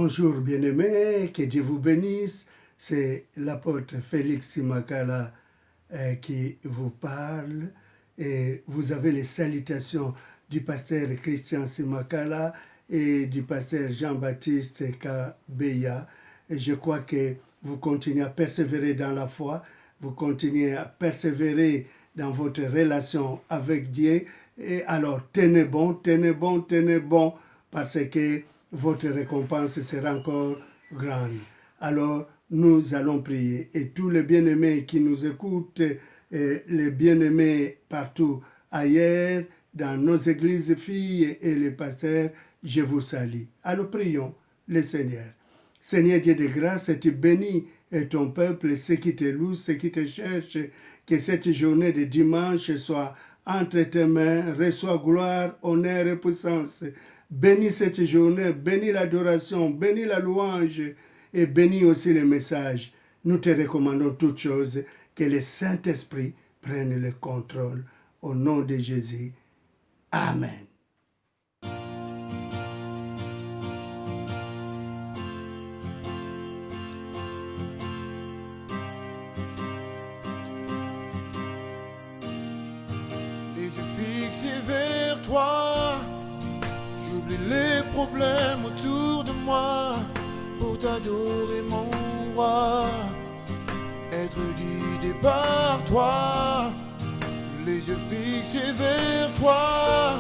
Bonjour bien-aimés, que Dieu vous bénisse. C'est l'apôtre Félix Simakala qui vous parle. Et vous avez les salutations du pasteur Christian Simakala et du pasteur Jean-Baptiste Kabeya. Et je crois que vous continuez à persévérer dans la foi, vous continuez à persévérer dans votre relation avec Dieu. Et alors, tenez bon, tenez bon, tenez bon, parce que votre récompense sera encore grande. Alors, nous allons prier. Et tous les bien-aimés qui nous écoutent, les bien-aimés partout ailleurs, dans nos églises filles et les pasteurs, je vous salue. Alors, prions le Seigneur. Seigneur Dieu de grâce, tu bénis ton peuple, ceux qui te louent, ceux qui te cherchent, que cette journée de dimanche soit entre tes mains, reçois gloire, honneur et puissance. Bénis cette journée, bénis l'adoration, bénis la louange et bénis aussi les messages. Nous te recommandons toutes choses, que le Saint-Esprit prenne le contrôle. Au nom de Jésus. Amen. Les yeux fixés vers toi, j'oublie les problèmes autour de moi pour t'adorer mon roi, être guidé par toi. Les yeux fixés vers toi,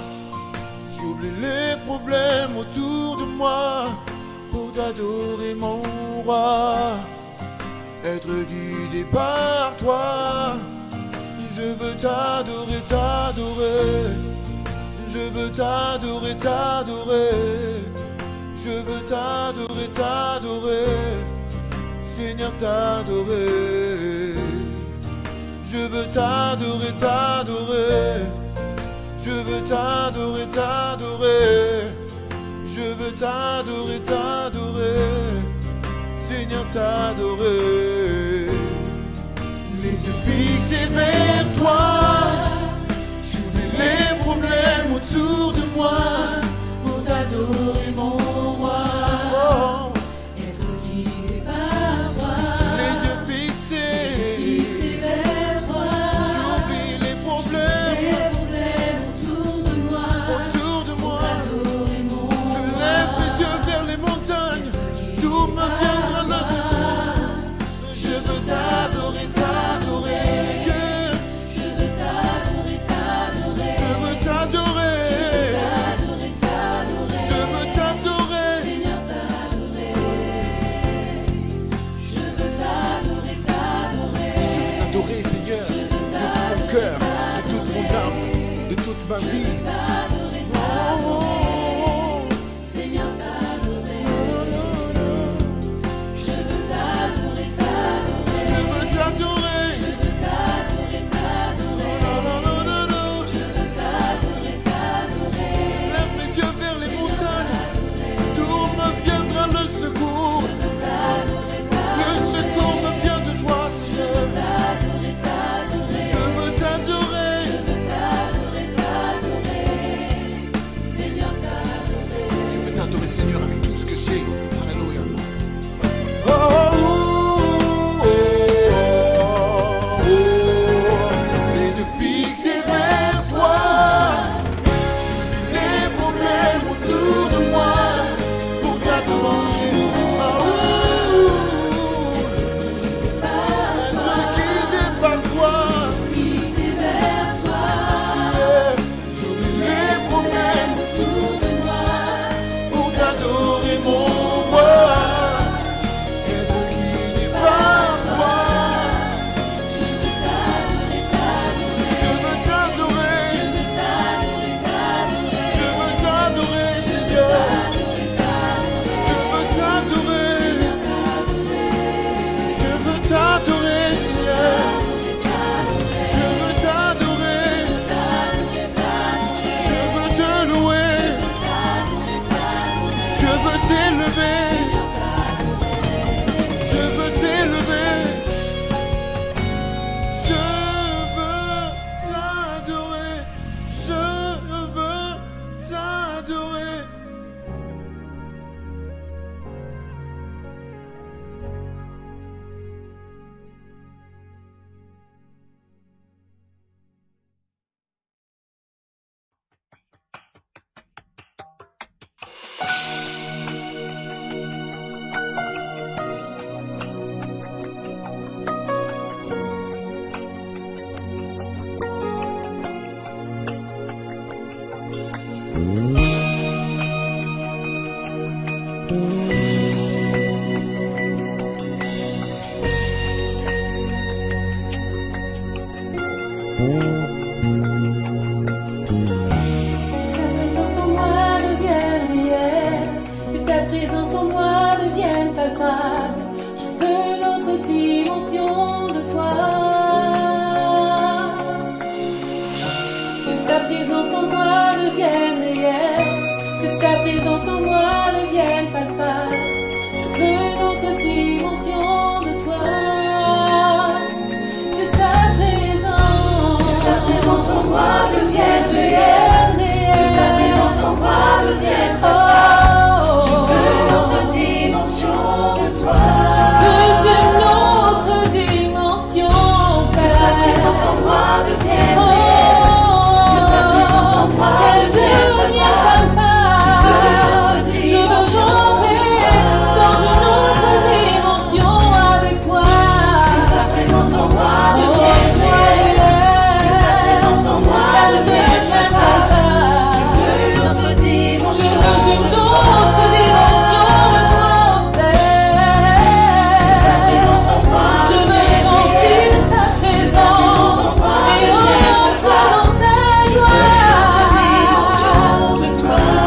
j'oublie les problèmes autour de moi pour t'adorer mon roi, être guidé par toi. Je veux t'adorer, t'adorer. Je veux t'adorer, t'adorer. Je veux t'adorer, t'adorer. Seigneur, t'adorer. Je veux t'adorer, t'adorer. Je veux t'adorer, t'adorer. Je veux t'adorer, t'adorer. Seigneur, t'adorer. Les yeux fixés vers toi, j'oublie les problèmes autour de moi pour t'adorer mon roi, être guidé par toi. Les yeux fixés vers toi, j'oublie les problèmes autour de moi pour t'adorer mon roi. Je lève les yeux vers les montagnes, d'où me viendra le secours. Je veux t'adorer, t'adorer. Je veux t'adorer, t'adorer. Je veux t'adorer. Je veux t'adorer. Seigneur, t'adorer. Je veux t'adorer, t'adorer. Je veux t'adorer, Seigneur, de tout mon cœur, de toute mon âme, de toute ma vie. Je veux t'adorer, t'adorer. Seigneur, t'adorer. Je veux t'adorer, t'adorer. Je veux t'adorer. Je veux t'adorer, t'adorer. Je veux t'adorer, t'adorer. Je lève mes yeux vers les montagnes, d'où me viendra le secours. Je veux t'adorer, t'adorer. Le secours me vient de toi, Seigneur. Je veux t'adorer, t'adorer. Je veux t'adorer. Je veux t'adorer, t'adorer. présence en moi devienne réelle, que ta présence en moi devienne palpable. Je veux une autre dimension de toi. Que ta présence en moi devienne réelle, que ta présence en moi devienne palpable. Je veux une autre dimension de toi. Que ta présence en moi devienne réelle, que ta présence en moi devienne palpable. Je veux une autre dimension de toi. Je veux une autre dimension, Père. Que ta présence en moi devienne réelle, que ta présence en moi devienne palpable. Je veux entrer dans une autre dimension avec toi. Que ta présence en moi devienne réelle, que ta présence en moi devienne palpable. Je veux une autre dimension. Je veux une autre dimension de toi, Père. Que ta présence en moi je veux sentir ta présence et entrer dans ta gloire.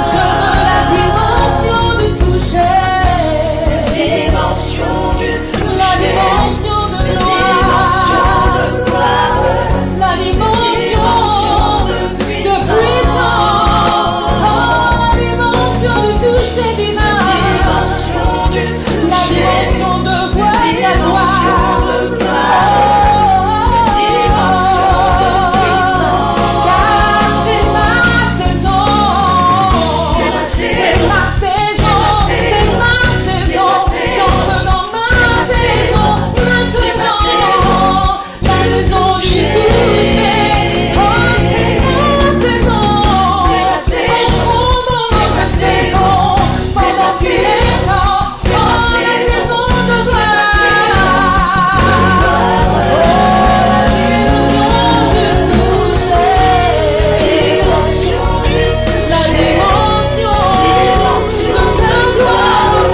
Je veux la dimension du toucher, la dimension de gloire, la dimension de puissance, la dimension du toucher divin, la dimension de voir ta gloire, car c'est ma saison, c'est ma saison, c'est ma saison, j'entre dans ma saison maintenant, la saison du toucher, oh c'est ma saison, entrons dans notre saison, pendant qu'il est temps, oh la saison de gloire, la dimension du toucher, la dimension de ta gloire,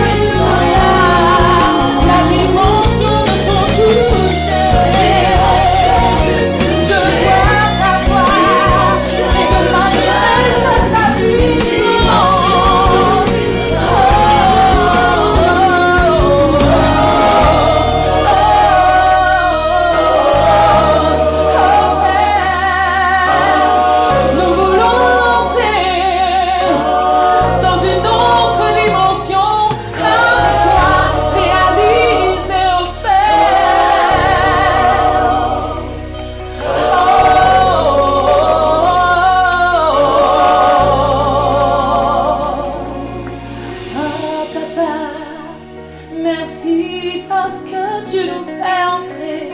Alléluia, la dimension de ton toucher, de voir ta gloire et de manifester ta puissance. Nous voulons entrer dans une autre dimension avec toi, réaliser au Père. Oh, Papa, merci parce que tu nous fais entrer.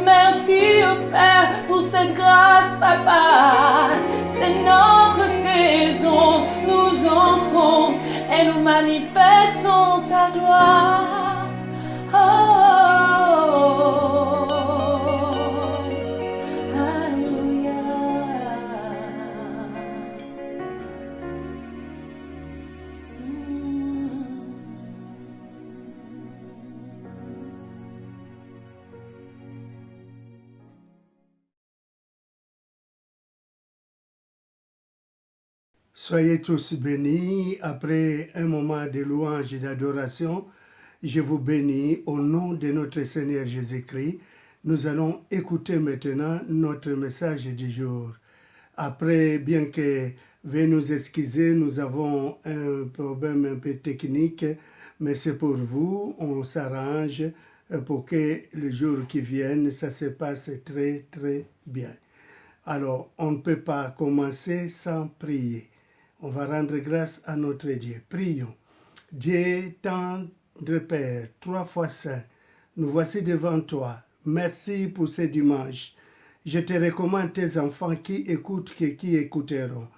Merci, oh Père, pour cette grâce, Papa. C'est notre saison, nous entrons et nous manifestons ta gloire. Alléluia. Soyez tous bénis. Après un moment de louange et d'adoration, je vous bénis au nom de notre Seigneur Jésus-Christ. Nous allons écouter maintenant notre message du jour. Après, bien que veuillez nous excuser, nous avons un problème un peu technique, mais c'est pour vous, on s'arrange pour que le jour qui vienne, ça se passe très très bien. Alors, on ne peut pas commencer sans prier. On va rendre grâce à notre Dieu. Prions. Dieu, tendre Père, 3 fois saint, nous voici devant toi. Merci pour ce dimanche. Je te recommande tes enfants qui écoutent et qui écouteront.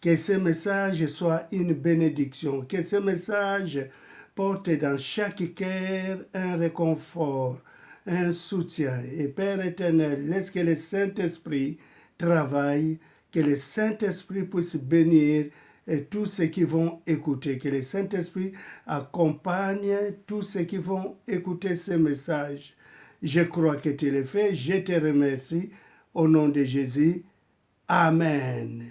Que ce message soit une bénédiction. Que ce message porte dans chaque cœur un réconfort, un soutien. Et Père éternel, laisse que le Saint-Esprit travaille, que le Saint-Esprit puisse bénir et tous ceux qui vont écouter, que le Saint-Esprit accompagne tous ceux qui vont écouter ce message. Je crois que tu l'as fait. Je te remercie au nom de Jésus. Amen.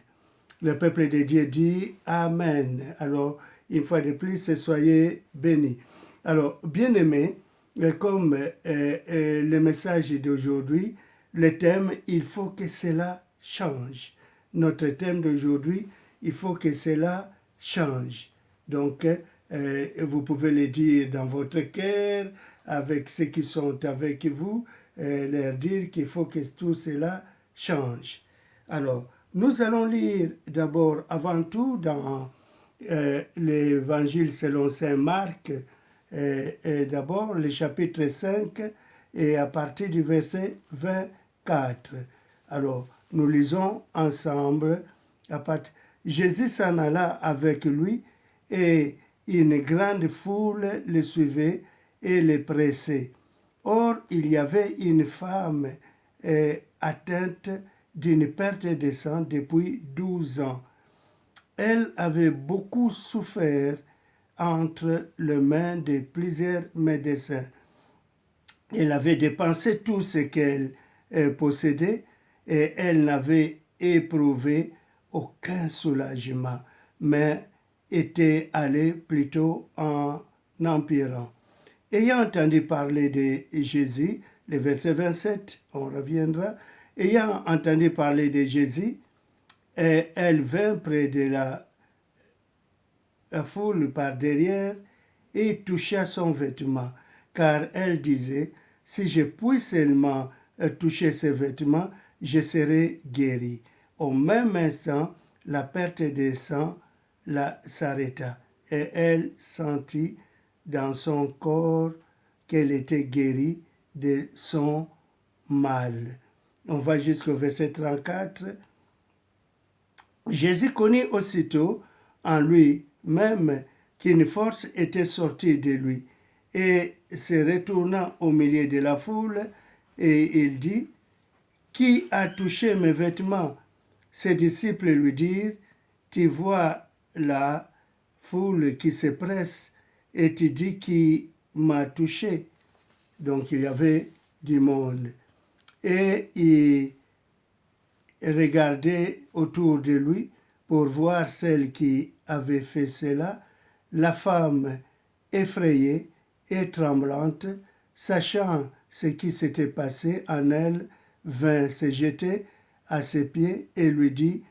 Le peuple de Dieu dit Amen. Alors, une fois de plus, soyez bénis. Alors, bien-aimés, comme le message d'aujourd'hui, le thème, il faut que cela change. Notre thème d'aujourd'hui, il faut que cela change. Donc, vous pouvez le dire dans votre cœur, avec ceux qui sont avec vous, leur dire qu'il faut que tout cela change. Alors, nous allons lire d'abord, avant tout, dans l'Évangile selon saint Marc, d'abord le chapitre 5, et à partir du verset 24. Alors, nous lisons ensemble. Jésus s'en alla avec lui, et une grande foule le suivait et le pressait. Or, il y avait une femme atteinte d'une perte de sang depuis 12 ans. Elle avait beaucoup souffert entre les mains de plusieurs médecins. Elle avait dépensé tout ce qu'elle possédait et elle n'avait éprouvé aucun soulagement, mais était allée plutôt en empirant. Ayant entendu parler de Jésus, le verset 27, on reviendra, ayant entendu parler de Jésus, elle vint près de la foule par derrière et toucha son vêtement, car elle disait, si je puis seulement toucher ses vêtements, je serai guérie. Au même instant, la perte de sang s'arrêta et elle sentit dans son corps qu'elle était guérie de son mal. On va jusqu'au verset 34. Jésus connut aussitôt en lui-même qu'une force était sortie de lui, et se retournant au milieu de la foule, et il dit, « Qui a touché mes vêtements ?» Ses disciples lui dirent, « Tu vois la foule qui se presse, et tu dis qui m'a touché. » Donc il y avait du monde. Et il regardait autour de lui pour voir celle qui avait fait cela. La femme, effrayée et tremblante, sachant ce qui s'était passé en elle, vint se jeter à ses pieds et lui dit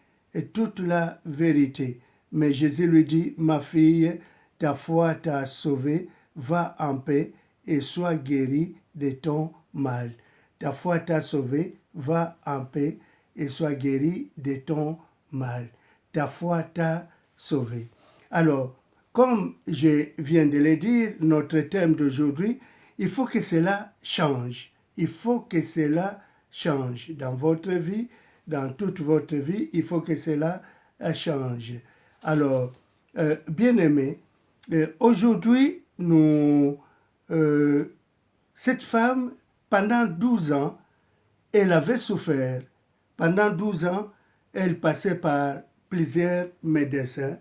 toute la vérité. Mais Jésus lui dit, « Ma fille, ta foi t'a sauvée, va en paix et sois guérie de ton mal. » Ta foi t'a sauvée, va en paix et sois guérie de ton mal. Ta foi t'a sauvé. Alors, comme je viens de le dire, notre thème d'aujourd'hui, il faut que cela change. Il faut que cela change dans votre vie, dans toute votre vie, il faut que cela change. Alors, bien-aimés, aujourd'hui, cette femme, pendant 12 ans, elle avait souffert. Pendant 12 ans, elle passait par plusieurs médecins.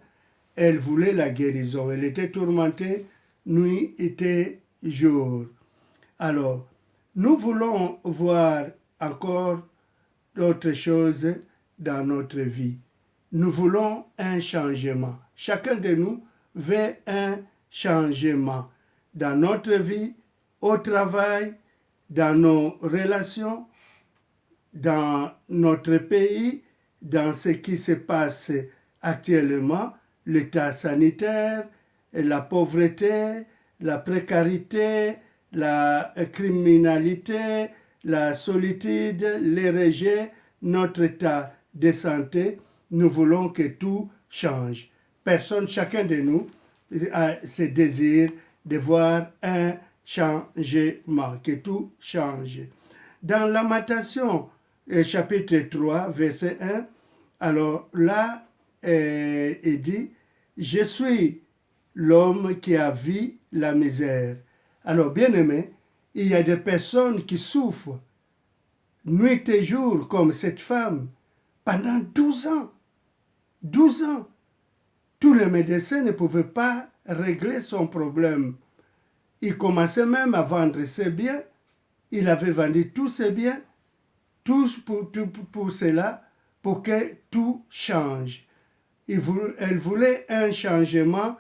Elle voulait la guérison. Elle était tourmentée nuit et jour. Alors, nous voulons voir encore d'autres choses dans notre vie. Nous voulons un changement. Chacun de nous veut un changement dans notre vie, au travail, dans nos relations, dans notre pays, dans ce qui se passe actuellement, l'état sanitaire, la pauvreté, la précarité, la criminalité, la solitude, les rejets, notre état de santé. Nous voulons que tout change. Chacun de nous a ce désir de voir un changement, que tout change. Dans Lamentation, chapitre 3, verset 1, alors là, il dit, « Je suis l'homme qui a vu la misère. » Alors, bien aimé, il y a des personnes qui souffrent nuit et jour, comme cette femme, pendant 12 ans. 12 ans. Tous les médecins ne pouvaient pas régler son problème. Il commençait même à vendre ses biens. il avait vendu tous ses biens, tout pour cela, pour que tout change. Elle voulait un changement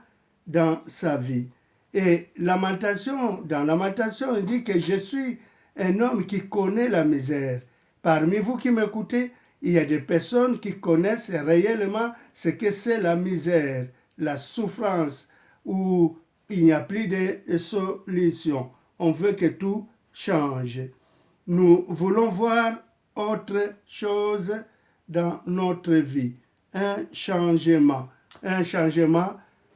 dans sa vie. Et dans Lamentation, il dit que je suis un homme qui connaît la misère. Parmi vous qui m'écoutez, il y a des personnes qui connaissent réellement ce que c'est la misère, la souffrance, où il n'y a plus de solution. On veut que tout change. Nous voulons voir autre chose dans notre vie. Un changement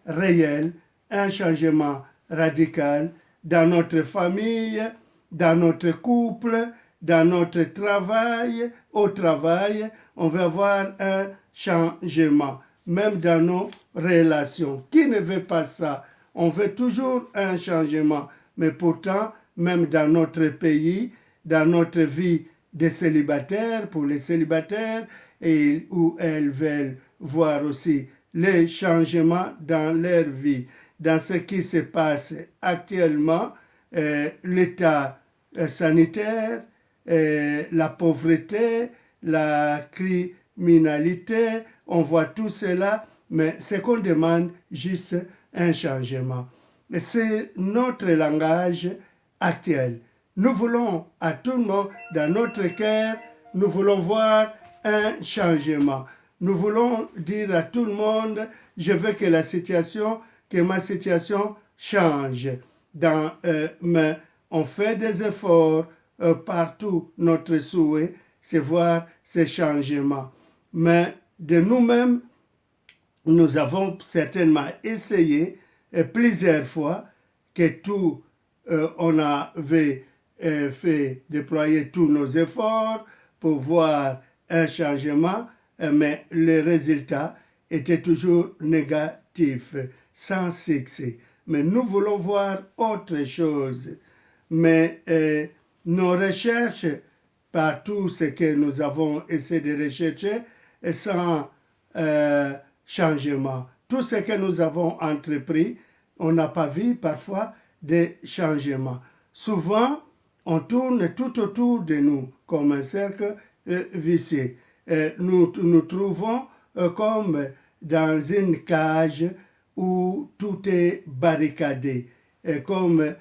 réel, un changement radical dans notre famille, dans notre couple, dans notre travail, au travail, on va avoir un changement, même dans nos relations. Qui ne veut pas ça? On veut toujours un changement, mais pourtant, même dans notre pays, dans notre vie de célibataires, pour les célibataires, et où elles veulent voir aussi les changements dans leur vie, dans ce qui se passe actuellement, l'état sanitaire, la pauvreté, la criminalité, on voit tout cela, mais ce qu'on demande, juste un changement. Et c'est notre langage actuel. Nous voulons à tout le monde, dans notre cœur, nous voulons voir un changement. Nous voulons dire à tout le monde, je veux que ma situation change. Mais on fait des efforts partout. Notre souhait, c'est voir ces changements. Mais de nous-mêmes, nous avons certainement essayé plusieurs fois que on avait fait déployer tous nos efforts pour voir un changement, mais les résultats étaient toujours négatifs, sans succès. Mais nous voulons voir autre chose. Mais nos recherches, par tout ce que nous avons essayé de rechercher, sans changement. Tout ce que nous avons entrepris, on n'a pas vu parfois de changement. Souvent, on tourne tout autour de nous comme un cercle vicieux. Nous nous trouvons comme dans une cage où tout est barricadé, comme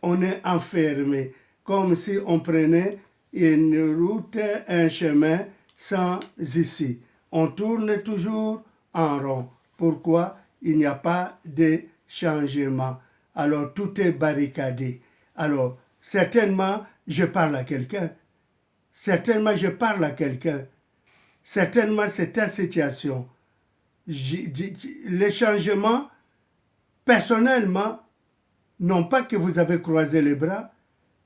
on est enfermé, comme si on prenait une route, un chemin sans issue. On tourne toujours en rond. Pourquoi? Il n'y a pas de changement. Alors tout est barricadé. Alors certainement je parle à quelqu'un. Certainement je parle à quelqu'un. Certainement c'est ta situation. Les changements, personnellement, non pas que vous avez croisé les bras,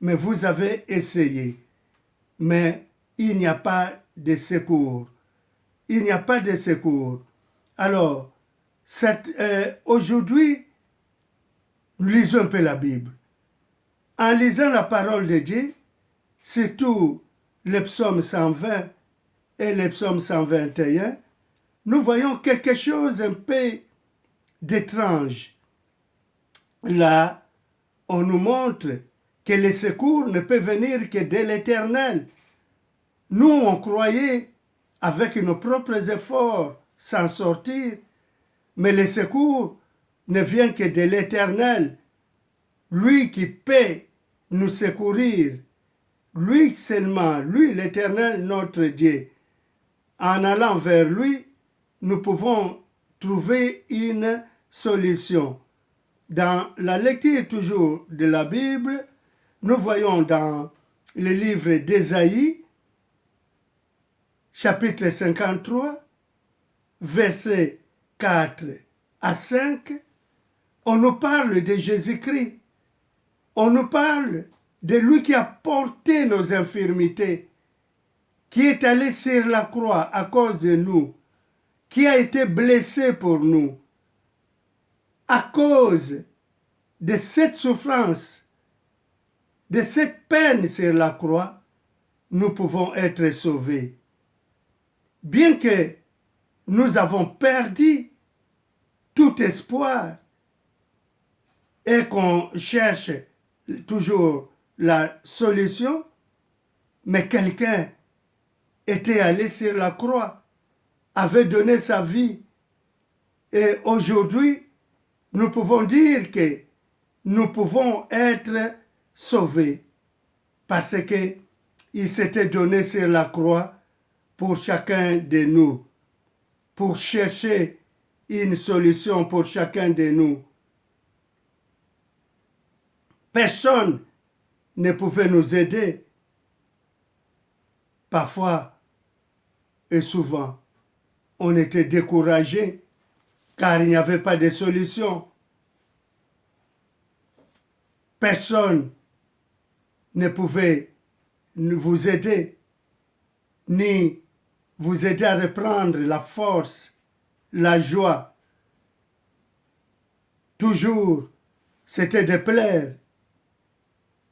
mais vous avez essayé. Mais il n'y a pas de secours. Il n'y a pas de secours. Alors, aujourd'hui, nous lisons un peu la Bible. En lisant la parole de Dieu, surtout le psaume 120 et le psaume 121, nous voyons quelque chose un peu d'étrange. Là, on nous montre que le secours ne peut venir que de l'Éternel. Nous, on croyait avec nos propres efforts s'en sortir, mais le secours ne vient que de l'Éternel, lui qui peut nous secourir, lui seulement, lui l'Éternel notre Dieu. En allant vers lui, nous pouvons trouver une solution. Dans la lecture toujours de la Bible, nous voyons dans le livre d'Ésaïe, chapitre 53, versets 4 à 5, on nous parle de Jésus-Christ. On nous parle de lui qui a porté nos infirmités, qui est allé sur la croix à cause de nous, qui a été blessé pour nous. À cause de cette souffrance, de cette peine sur la croix, nous pouvons être sauvés. Bien que nous avons perdu tout espoir et qu'on cherche toujours la solution, mais quelqu'un était allé sur la croix, avait donné sa vie. Et aujourd'hui, nous pouvons dire que nous pouvons être sauvés parce qu'il s'était donné sur la croix pour chacun de nous, pour chercher une solution pour chacun de nous. Personne ne pouvait nous aider. Parfois et souvent, on était découragé car il n'y avait pas de solution. Personne ne pouvait vous aider, ni vous aider à reprendre la force, la joie. Toujours, c'était de plaire.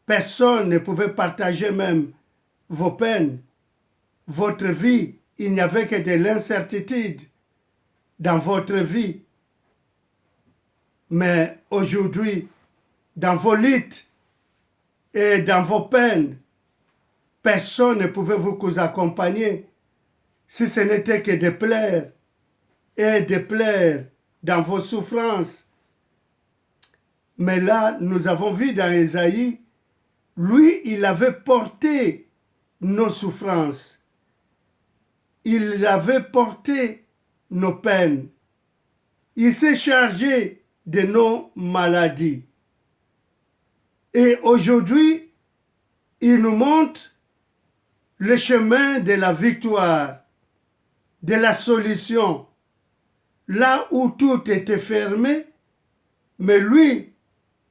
Personne ne pouvait partager même vos peines, votre vie. Il n'y avait que de l'incertitude dans votre vie. Mais aujourd'hui, dans vos luttes et dans vos peines, personne ne pouvait vous accompagner si ce n'était que de plaire et de plaire dans vos souffrances. Mais là, nous avons vu dans Ésaïe, lui, il avait porté nos souffrances. Il avait porté nos peines. Il s'est chargé de nos maladies. Et aujourd'hui, il nous montre le chemin de la victoire, de la solution. Là où tout était fermé, mais lui,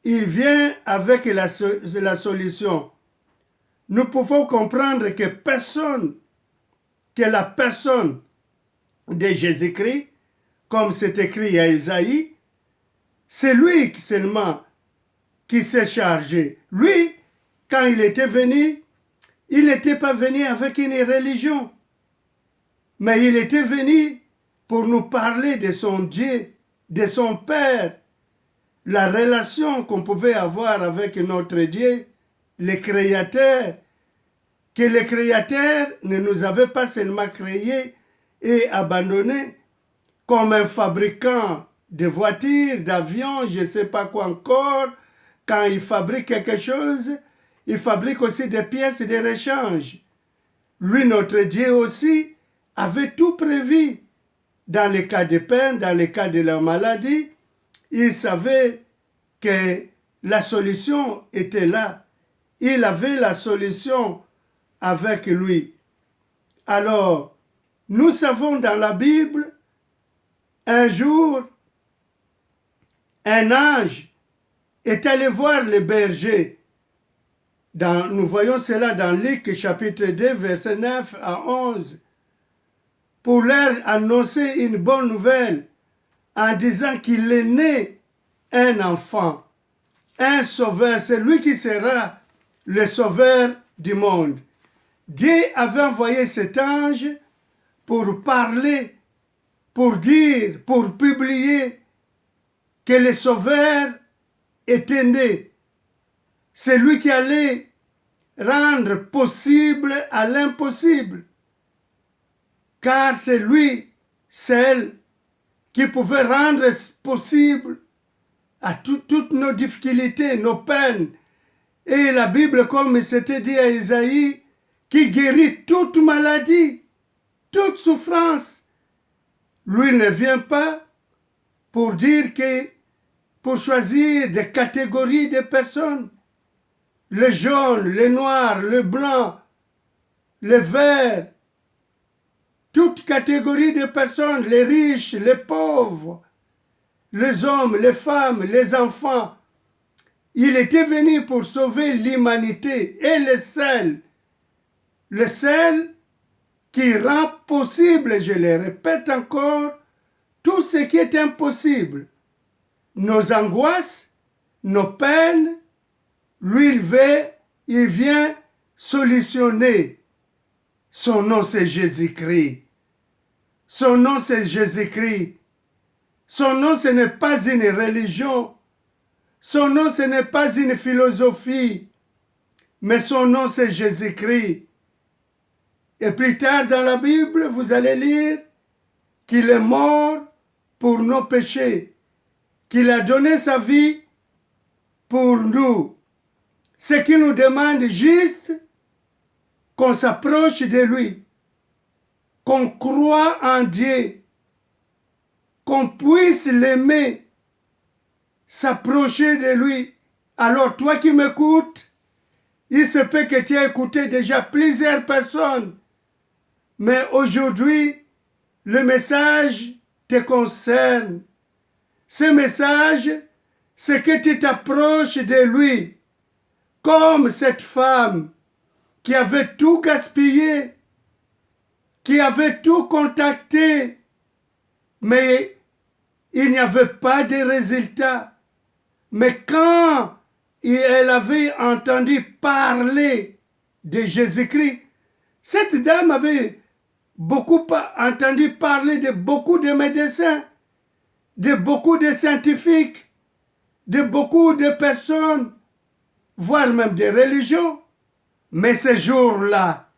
il vient avec la solution. Nous pouvons comprendre que la personne de Jésus-Christ, comme c'est écrit à Ésaïe, c'est lui seulement qui s'est chargé. Lui, quand il était venu, il n'était pas venu avec une religion, mais il était venu pour nous parler de son Dieu, de son Père, la relation qu'on pouvait avoir avec notre Dieu, le Créateur, que le Créateur ne nous avait pas seulement créés et abandonnés comme un fabricant de voitures, d'avions, je ne sais pas quoi encore. Quand il fabrique quelque chose, il fabrique aussi des pièces de rechange. Lui, notre Dieu aussi, avait tout prévu. Dans les cas de peine, dans les cas de la maladie, il savait que la solution était là. Il avait la solution avec lui. Alors, nous savons dans la Bible, un jour, un ange est allé voir les bergers. Nous voyons cela dans Luc chapitre 2, versets 9 à 11, pour leur annoncer une bonne nouvelle en disant qu'il est né un enfant, un sauveur, c'est lui qui sera le sauveur du monde. Dieu avait envoyé cet ange pour parler, pour dire, pour publier que le sauveur était né. C'est lui qui allait rendre possible à l'impossible. Car c'est lui, celle qui pouvait rendre possible à toutes nos difficultés, nos peines. Et la Bible, comme c'était dit à Isaïe, qui guérit toute maladie, toute souffrance. Lui ne vient pas pour dire que, pour choisir des catégories de personnes, le jaune, le noir, le blanc, le vert, toute catégorie de personnes, les riches, les pauvres, les hommes, les femmes, les enfants. Il était venu pour sauver l'humanité et le seul qui rend possible, je le répète encore, tout ce qui est impossible. Nos angoisses, nos peines, lui, il vient solutionner. Son nom, c'est Jésus-Christ. Son nom, c'est Jésus-Christ. Son nom, ce n'est pas une religion. Son nom, ce n'est pas une philosophie. mais son nom c'est Jésus-Christ. Et plus tard dans la Bible, vous allez lire qu'il est mort pour nos péchés, qu'il a donné sa vie pour nous. Ce qui nous demande juste qu'on s'approche de lui, qu'on croit en Dieu, qu'on puisse l'aimer, s'approcher de lui. Alors toi qui m'écoutes, il se peut que tu aies écouté déjà plusieurs personnes, mais aujourd'hui, le message te concerne. Ce message, c'est que tu t'approches de lui, comme cette femme qui avait tout gaspillé, qui avait tout contacté, mais il n'y avait pas de résultat. Mais quand elle avait entendu parler de Jésus-Christ, cette dame avait beaucoup entendu parler de beaucoup de médecins, de beaucoup de scientifiques, de beaucoup de personnes, voire même des religions. Mais ce jour-là,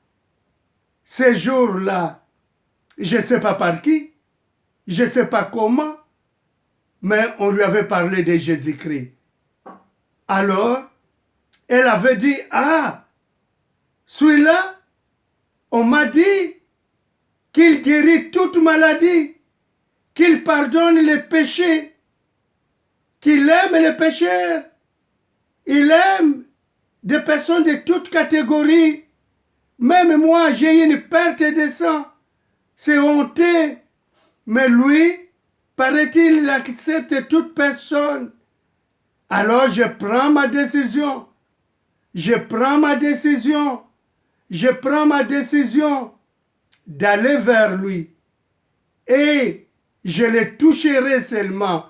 je ne sais pas par qui, je ne sais pas comment, mais on lui avait parlé de Jésus-Christ. Alors, elle avait dit, ah, celui-là, on m'a dit qu'il guérit toute maladie, qu'il pardonne les péchés, qu'il aime les pécheurs, il aime des personnes de toutes catégories. Même moi, j'ai une perte de sang, c'est honteux, mais lui, paraît-il, il accepte toute personne. Alors je prends ma décision, d'aller vers lui et je le toucherai seulement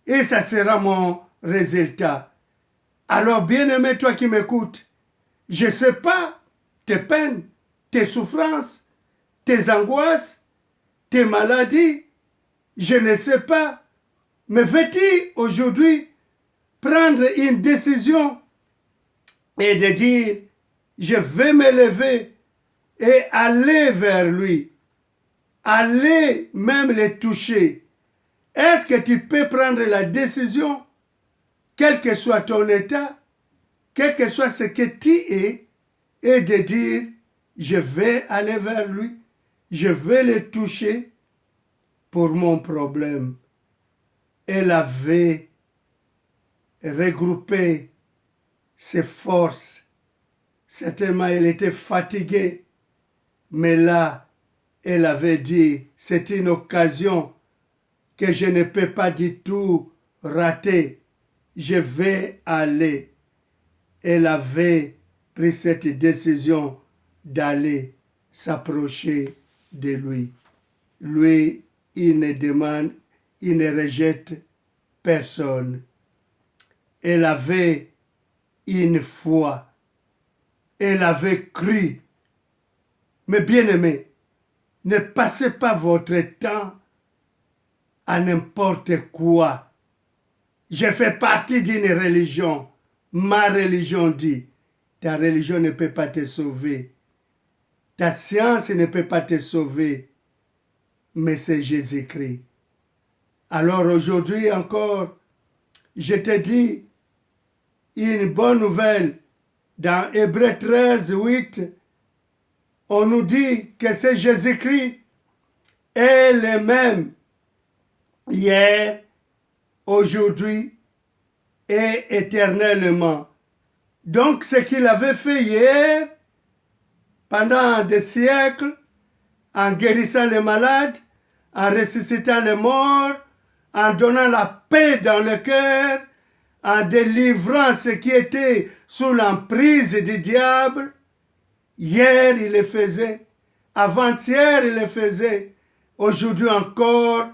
et ça sera mon résultat. Alors bien-aimé, toi qui m'écoutes, je ne sais pas tes peines, tes souffrances, tes angoisses, tes maladies, je ne sais pas, mais veux-tu aujourd'hui prendre une décision et de dire, je vais me lever et aller vers lui, aller même le toucher. Est-ce que tu peux prendre la décision, quel que soit ton état, quel que soit ce que tu es, et de dire, je vais aller vers lui, je vais le toucher pour mon problème. Elle avait regroupé ses forces. Certainement, elle était fatiguée. Mais là, elle avait dit, c'est une occasion que je ne peux pas du tout rater. Je vais aller. Elle avait pris cette décision d'aller s'approcher de lui. Lui, il ne demande, il ne rejette personne. Elle avait une foi. Elle avait cru. Mais bien-aimés, ne passez pas votre temps à n'importe quoi. Je fais partie d'une religion. Ma religion dit, ta religion ne peut pas te sauver. Ta science ne peut pas te sauver. Mais c'est Jésus-Christ. Alors aujourd'hui encore, je te dis une bonne nouvelle. Dans Hébreux 13, 8, on nous dit que c'est Jésus-Christ est le même hier, aujourd'hui et éternellement. Donc ce qu'il avait fait hier, pendant des siècles, en guérissant les malades, en ressuscitant les morts, en donnant la paix dans le cœur, en délivrant ce qui était sous l'emprise du diable. Hier, il le faisait. Avant-hier, il le faisait. Aujourd'hui encore,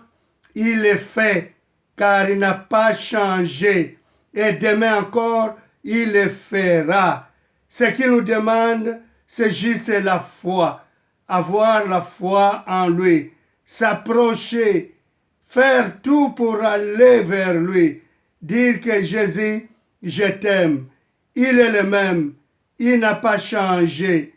il le fait, car il n'a pas changé. Et demain encore, il le fera. Ce qu'il nous demande, c'est juste la foi. Avoir la foi en lui. S'approcher. Faire tout pour aller vers lui. Dire que Jésus, je t'aime. Il est le même il n'a pas changé.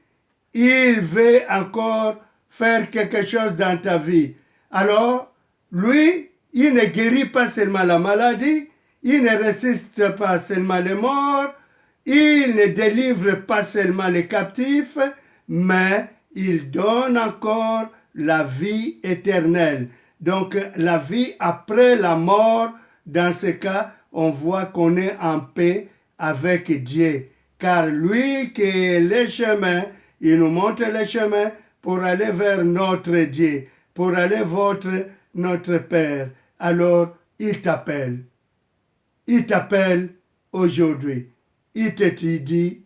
Il veut encore faire quelque chose dans ta vie. Alors, lui, il ne guérit pas seulement la maladie, il ne résiste pas seulement les morts, il ne délivre pas seulement les captifs, mais il donne encore la vie éternelle. Donc, la vie après la mort, dans ce cas, on voit qu'on est en paix avec Dieu. Car lui qui est le chemin, il nous montre le chemin pour aller vers notre Dieu, pour aller vers notre Père. Alors, il t'appelle. Il t'appelle aujourd'hui. Il te dit,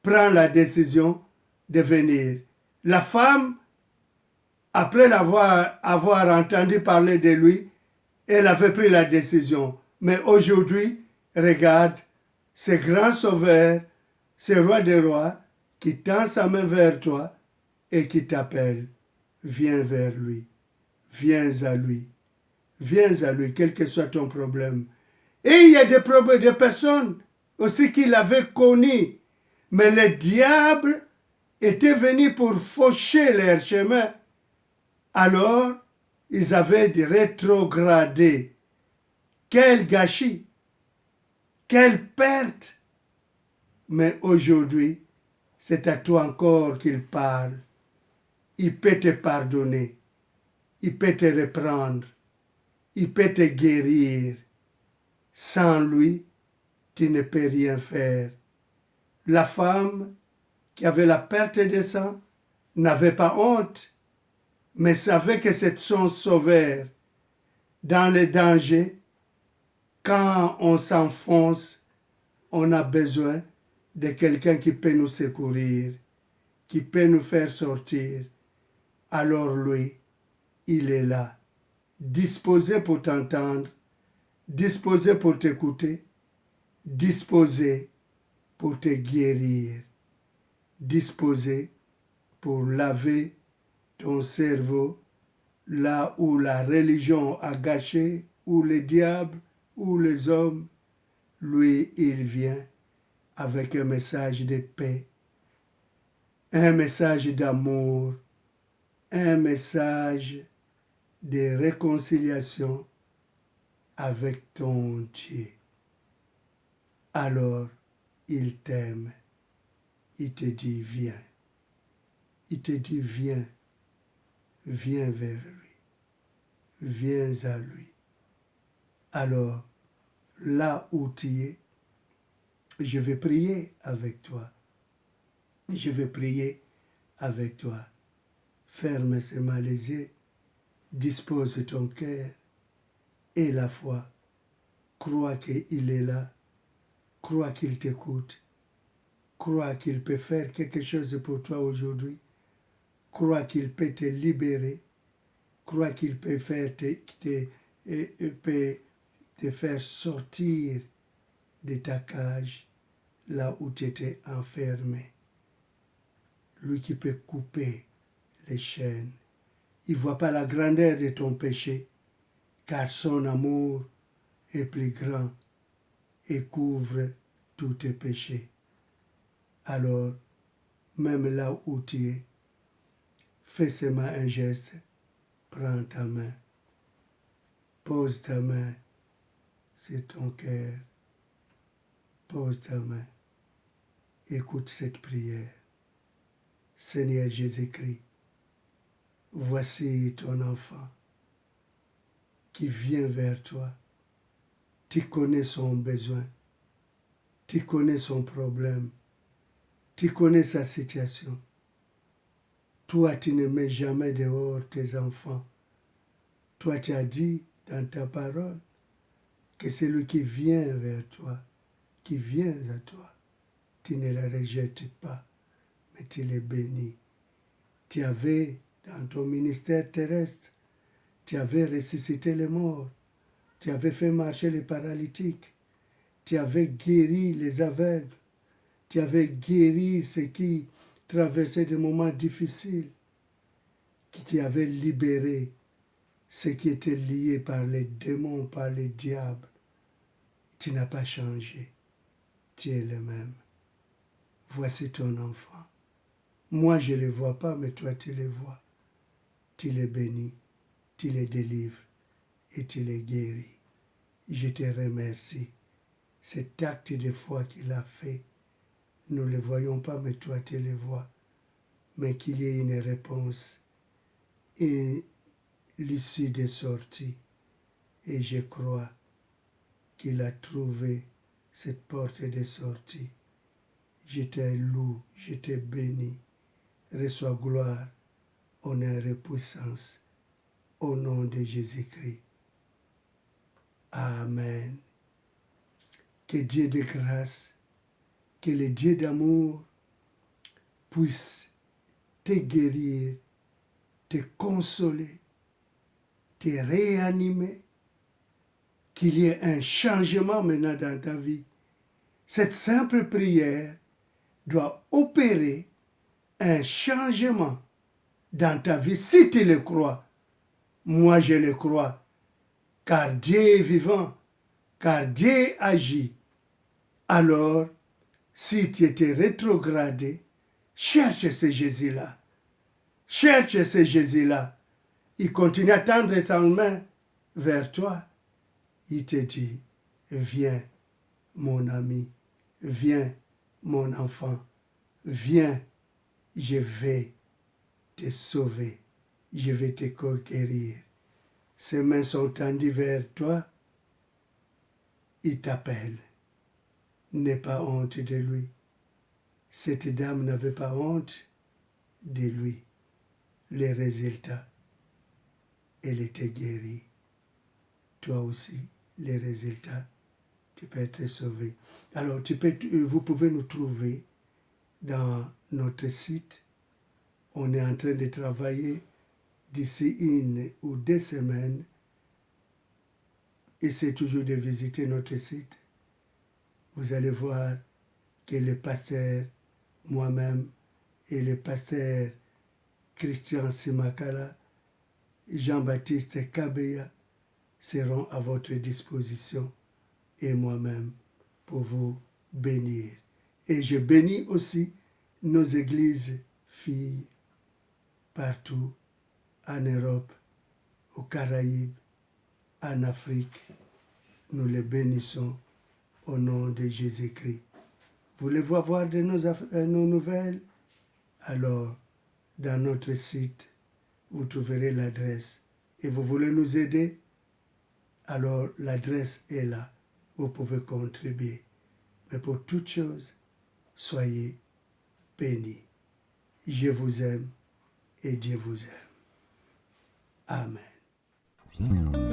prends la décision de venir. La femme, après avoir entendu parler de lui, elle avait pris la décision. Mais aujourd'hui, regarde, ce grand sauveur, ce roi des rois, qui tend sa main vers toi et qui t'appelle. Viens vers lui. Viens à lui. Viens à lui, quel que soit ton problème. Et il y a des personnes aussi qui l'avaient connu. Mais le diable était venu pour faucher leur chemin. Alors, ils avaient rétrogradé. Quel gâchis! Quelle perte! Mais aujourd'hui, c'est à toi encore qu'il parle. Il peut te pardonner. Il peut te reprendre. Il peut te guérir. Sans lui, tu ne peux rien faire. La femme qui avait la perte de sang n'avait pas honte, mais savait que c'est son sauveur. Dans le danger, quand on s'enfonce, on a besoin de quelqu'un qui peut nous secourir, qui peut nous faire sortir. Alors lui, il est là, disposé pour t'entendre, disposé pour t'écouter, disposé pour te guérir, disposé pour laver ton cerveau là où la religion a gâché, où le diable, où les hommes. Lui, il vient avec un message de paix, un message d'amour, un message de réconciliation avec ton Dieu. Alors, il t'aime. Il te dit, viens. Il te dit, viens. Viens vers lui. Viens à lui. Alors, là où tu es, je vais prier avec toi. Je vais prier avec toi. Ferme seulement les yeux, dispose ton cœur et la foi. Crois qu'il est là. Crois qu'il t'écoute. Crois qu'il peut faire quelque chose pour toi aujourd'hui. Crois qu'il peut te libérer. Crois qu'il peut te faire sortir de ta cage, là où tu étais enfermé. Lui qui peut couper les chaînes. Il ne voit pas la grandeur de ton péché, car son amour est plus grand et couvre tous tes péchés. Alors, même là où tu es, fais seulement un geste, prends ta main, pose ta main sur ton cœur, pose ta main, écoute cette prière. Seigneur Jésus-Christ, voici ton enfant qui vient vers toi. Tu connais son besoin, tu connais son problème, tu connais sa situation. Toi, tu ne mets jamais dehors tes enfants. Toi, tu as dit dans ta parole que celui qui vient vers toi, qui vient à toi, tu ne le rejettes pas, mais tu les bénis. Tu avais, dans ton ministère terrestre, tu avais ressuscité les morts, tu avais fait marcher les paralytiques, tu avais guéri les aveugles, tu avais guéri ceux qui traversaient des moments difficiles, qui t'avait libéré ceux qui étaient liés par les démons, par les diables. Tu n'as pas changé, tu es le même. voici ton enfant. Moi, je ne les vois pas, mais toi, tu les vois. Tu les bénis, tu les délivres et tu les guéris. Je te remercie. Cet acte de foi qu'il a fait, nous ne le voyons pas, mais toi, tu les vois. Mais qu'il y ait une réponse et l'issue des sorties. Et je crois qu'il a trouvé cette porte de sortie. Je te loue, je te bénis. Reçois gloire, honneur et puissance au nom de Jésus-Christ. Amen. Que Dieu de grâce, que le Dieu d'amour puisse te guérir, te consoler, te réanimer, qu'il y ait un changement maintenant dans ta vie. Cette simple prière doit opérer un changement dans ta vie si tu le crois. Moi, je le crois, car Dieu est vivant, car Dieu agit. Alors, si tu étais rétrogradé, cherche ce Jésus-là. Cherche ce Jésus-là. Il continue à tendre ta main vers toi. Il te dit, viens, mon ami, viens, mon enfant, viens, je vais te sauver, je vais te conquérir. Ses mains sont tendues vers toi, il t'appelle. N'aie pas honte de lui. Cette dame n'avait pas honte de lui. Les résultats, elle était guérie. Toi aussi, les résultats, tu peux être sauvé. Alors, vous pouvez nous trouver dans notre site. On est en train de travailler d'ici 1 ou 2 semaines. Essayez toujours de visiter notre site. Vous allez voir que le pasteur, moi-même, et le pasteur Christian Simakala, Jean-Baptiste Kabeya seront à votre disposition et moi-même pour vous bénir. Et je bénis aussi nos églises filles partout en Europe, aux Caraïbes, en Afrique. Nous les bénissons au nom de Jésus-Christ. Voulez-vous avoir de nos nouvelles? Alors, dans notre site, vous trouverez l'adresse. Et vous voulez nous aider? Alors, l'adresse est là. Vous pouvez contribuer. Mais pour toute chose, soyez bénis. Je vous aime et Dieu vous aime. Amen. Jésus,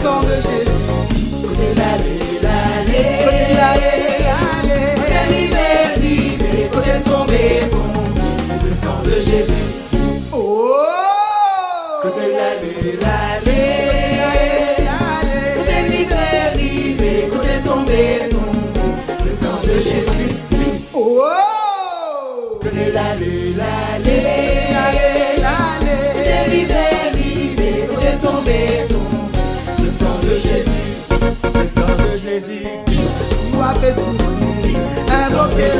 sang de Jésus. Côté l'allée, l'allée, Côté l'allée, l'allée, côté rivé, côté tombé, le sang de Jésus. oh, Côté l'allée, l'allée, l'allée, côté rivé, côté tombé, le sang de Jésus. oh, Côté l'allée, l'allée, l'allée, côté rivé, côté tombé, le sang de Jésus. Le sang de Jésus. nous a fait souffrir, invoquer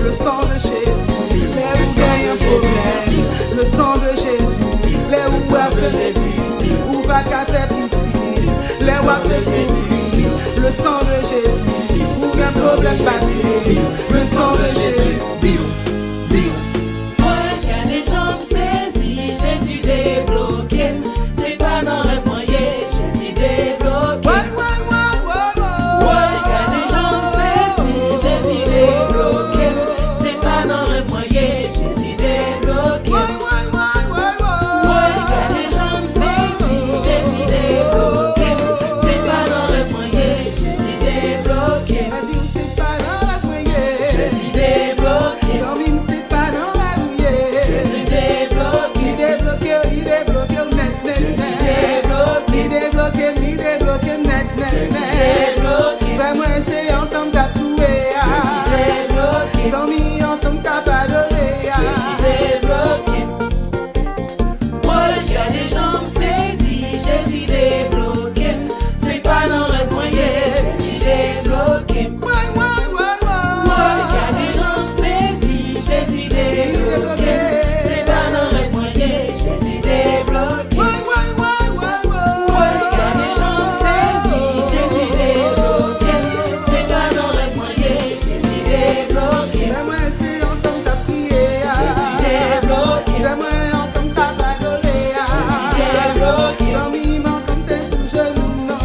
le sang de Jésus. Les où il y a un problème, le sang de Jésus. Les où a fait Jésus. où va qu'à faire pitié, les où a fait souffrir, le sang de Jésus. Où il y a un problème passé, le sang de Jésus. Ouais, y a des jambes saisies, Jésus débloqué. C'est pas dans le moyen, Jésus débloqué. Ouais, ouais, ouais, ouais, Ouais, y a des jambes saisies, Jésus débloqué. C'est pas dans le moyen, Jésus débloqué. ouais, ouais, ouais, ouais, Ouais, y a des jambes saisies, Jésus débloqué. C'est pas dans le moyen, Jésus débloqué. c'est pas dans la prière. Jésus débloqué. Dormir, c'est pas dans la prière. Jésus débloqué. Il débloqué, net, net, Débloqué. il débloqué, net, net, Débloqué. Vraiment, c'est en tant que Débloqué. Dormir en tant que Jésus débloqué. Ouais, y a des jambes saisies, Jésus débloqué. C'est pas dans le moyen, Jésus débloqué. Ouais, y a des jambes saisies, Jésus débloqué. C'est pas dans le moyen, Jésus débloqué. Ouais, y a des jambes saisies, Jésus débloqué. C'est pas dans le moyen, Jésus débloqué.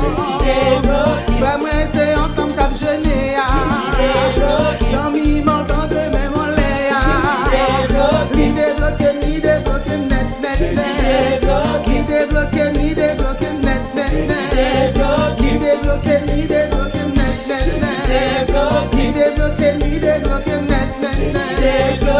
Jésus débloqué. Jésus débloqué. Débloqué, net, net, net.